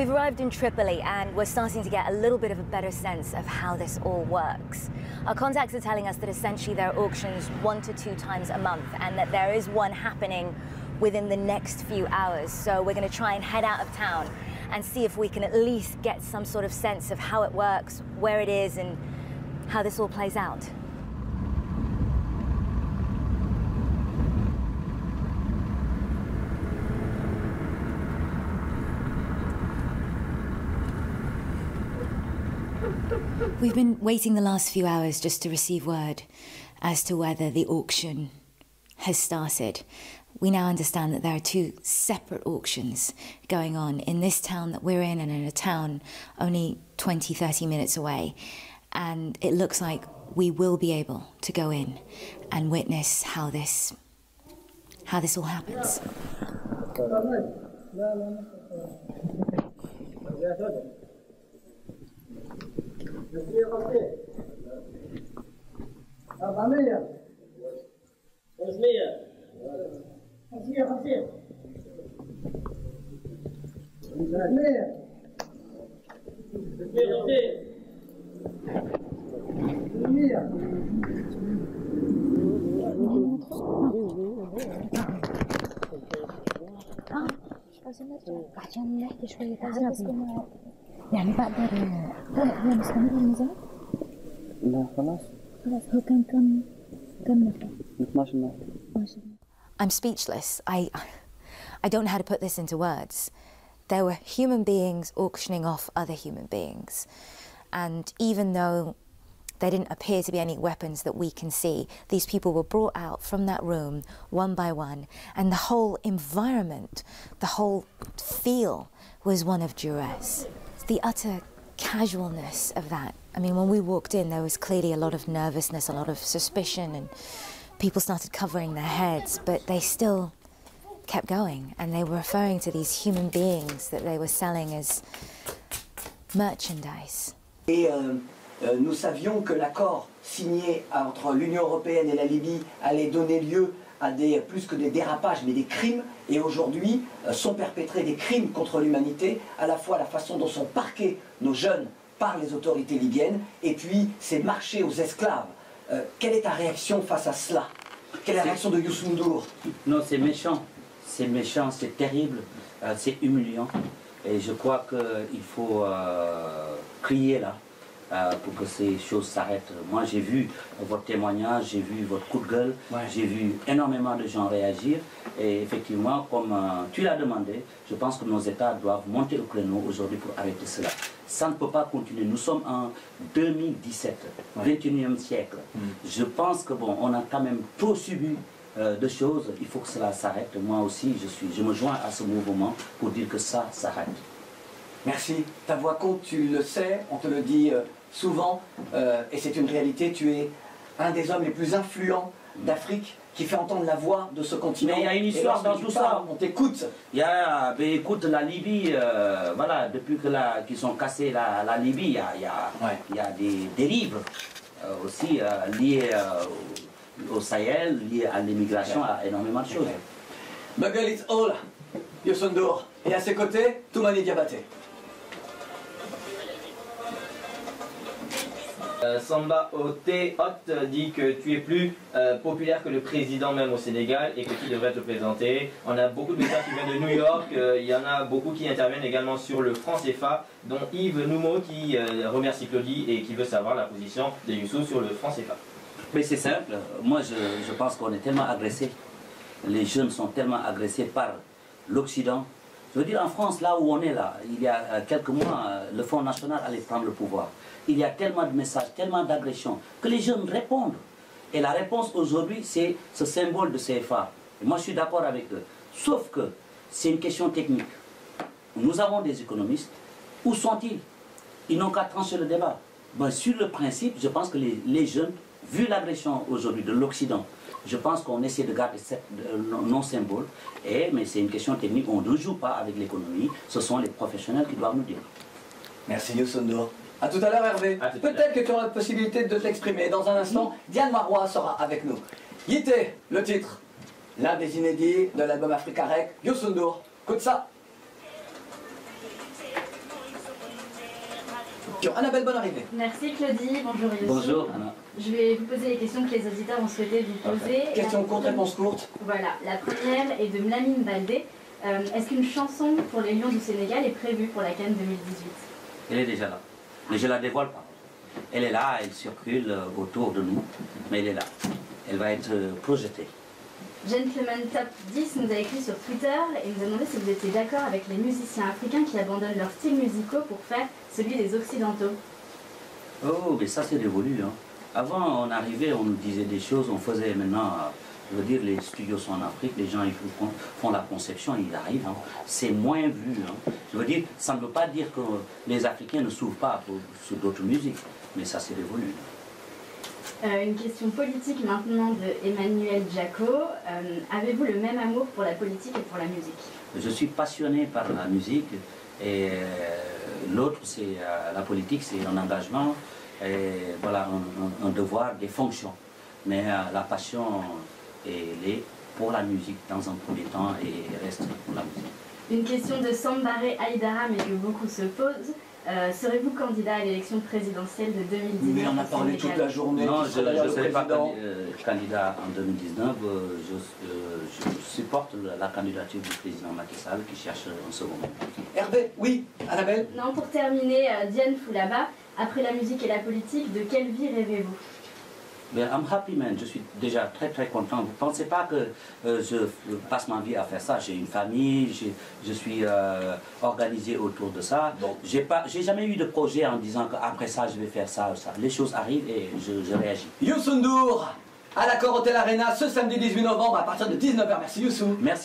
We've arrived in Tripoli and we're starting to get a little bit of a better sense of how this all works. Our contacts are telling us that essentially there are auctions 1 to 2 times a month and that there is one happening within the next few hours. So we're going to try and head out of town and see if we can at least get some sort of sense of how it works, where it is, and how this all plays out. We've been waiting the last few hours just to receive word as to whether the auction has started. We now understand that there are 2 separate auctions going on in this town that we're in and in a town only 20-30 minutes away. And it looks like we will be able to go in and witness how this all happens. يعني بقدر هو مستمر المزاد؟ لا خلاص هو كان كم نفر؟ 12 نفر. I'm speechless. I don't know how to put this into words. There were human beings auctioning off other human beings. And even though there didn't appear to be any weapons that we can see, these people were brought out from that room one by one. And the whole environment, the whole feel was one of duress. The utter casualness of that. I mean, when we walked in, there was clearly a lot of nervousness, a lot of suspicion, and people started covering their heads, but they still kept going, and they were referring to these human beings that they were selling as merchandise. Et nous savions que l'accord signé entre l'Union européenne et la Libye allait donner lieu à plus que des dérapages, mais des crimes, et aujourd'hui sont perpétrés des crimes contre l'humanité, à la fois la façon dont sont parqués nos jeunes par les autorités libyennes, et puis ces marchés aux esclaves. Quelle est ta réaction face à cela? Quelle est la réaction de Youssou N'Dour? Non, c'est méchant, c'est terrible, c'est humiliant, et je crois qu'il faut crier là. Pour que ces choses s'arrêtent. Moi j'ai vu votre témoignage, j'ai vu votre coup de gueule, j'ai vu énormément de gens réagir et effectivement comme tu l'as demandé, je pense que nos États doivent monter au créneau aujourd'hui pour arrêter cela. Ça ne peut pas continuer, nous sommes en 2017, 21e siècle. Je pense que bon, on a quand même trop subi de choses, il faut que cela s'arrête. Moi aussi je me joins à ce mouvement pour dire que ça s'arrête. Merci. Ta voix compte, tu le sais, on te le dit souvent, et c'est une réalité, tu es un des hommes les plus influents d'Afrique qui fait entendre la voix de ce continent. Mais il y a une histoire dans tout ça. On t'écoute. Écoute, la Libye, voilà, depuis qu'ils sont cassés la Libye, il y a des dérives aussi liées au Sahel, liées à l'immigration, à énormément de choses. Bugle it all, Youssou N'Dour. Et à ses côtés, Toumani Diabaté. Samba Oté Hot dit que tu es plus populaire que le président même au Sénégal et que tu devrais te présenter. On a beaucoup de messages qui viennent de New York, il y en a beaucoup qui interviennent également sur le franc CFA, dont Yves Noumeau qui remercie Claudie et qui veut savoir la position de Youssou sur le franc CFA. Mais c'est simple, moi je pense qu'on est tellement agressés, les jeunes sont tellement agressés par l'Occident. Je veux dire, en France, là où on est là, il y a quelques mois, le Front National allait prendre le pouvoir. Il y a tellement de messages, tellement d'agressions, que les jeunes répondent. Et la réponse aujourd'hui, c'est ce symbole de CFA. Et moi, je suis d'accord avec eux. Sauf que c'est une question technique. Nous avons des économistes. Où sont-ils? Ils n'ont qu'à trancher le débat. Ben, sur le principe, je pense que les jeunes, vu l'agression aujourd'hui de l'Occident, je pense qu'on essaie de garder ce non-symbole. Mais c'est une question technique. On ne joue pas avec l'économie. Ce sont les professionnels qui doivent nous dire. Merci Youssou N'Dour. A tout à l'heure Hervé. Peut-être que tu auras la possibilité de t'exprimer. Dans un instant, Diane Marois sera avec nous. Yité, le titre. L'un des inédits de l'album Africa Rec. Youssou N'Dour. Écoute ça. Annabelle, bonne arrivée. Merci Claudie, bonjour Youssou. Bonjour Anna. Je vais vous poser les questions que les auditeurs ont souhaité vous poser. Question courte, réponse courte. Voilà, la première est de Mlamine Baldé. Est-ce qu'une chanson pour les Lions du Sénégal est prévue pour la CAN 2018? Elle est déjà là. Mais je ne la dévoile pas. Elle est là, elle circule autour de nous, mais elle est là. Elle va être projetée. Gentleman Top 10 nous a écrit sur Twitter et nous a demandé si vous étiez d'accord avec les musiciens africains qui abandonnent leurs styles musicaux pour faire celui des Occidentaux. Oh, mais ça c'est révolu. Hein. Avant, on arrivait, on nous disait des choses, on faisait maintenant, je veux dire, les studios sont en Afrique, les gens ils font la conception, ils arrivent. Hein. C'est moins vu. Hein. Je veux dire, ça ne veut pas dire que les Africains ne s'ouvrent pas sur d'autres musiques, mais ça c'est révolu. Une question politique maintenant de Emmanuel Jacot. Avez-vous le même amour pour la politique et pour la musique? Je suis passionné par la musique et l'autre, c'est la politique, c'est un engagement, et voilà, un devoir, des fonctions. Mais la passion, elle est pour la musique dans un premier temps et reste pour la musique. Une question de Sambare Aïdara, mais que beaucoup se posent. Serez-vous candidat à l'élection présidentielle de 2019? Mais on a parlé toute la journée. Non, je ne serai pas candidat en 2019. Je supporte la candidature du président Macky Sall qui cherche un second mandat. Hervé, oui, Annabelle. Non, pour terminer, Diane Foulaba, après la musique et la politique, de quelle vie rêvez-vous? Ben, I'm happy man, je suis déjà très content. Vous ne pensez pas que je passe ma vie à faire ça. J'ai une famille, je suis organisé autour de ça. J'ai jamais eu de projet en disant qu'après ça je vais faire ça ou ça. Les choses arrivent et je réagis. Youssou N'Dour à l'Accor Hotel Arena ce samedi 18 novembre à partir de 19h. Merci Youssou. Merci.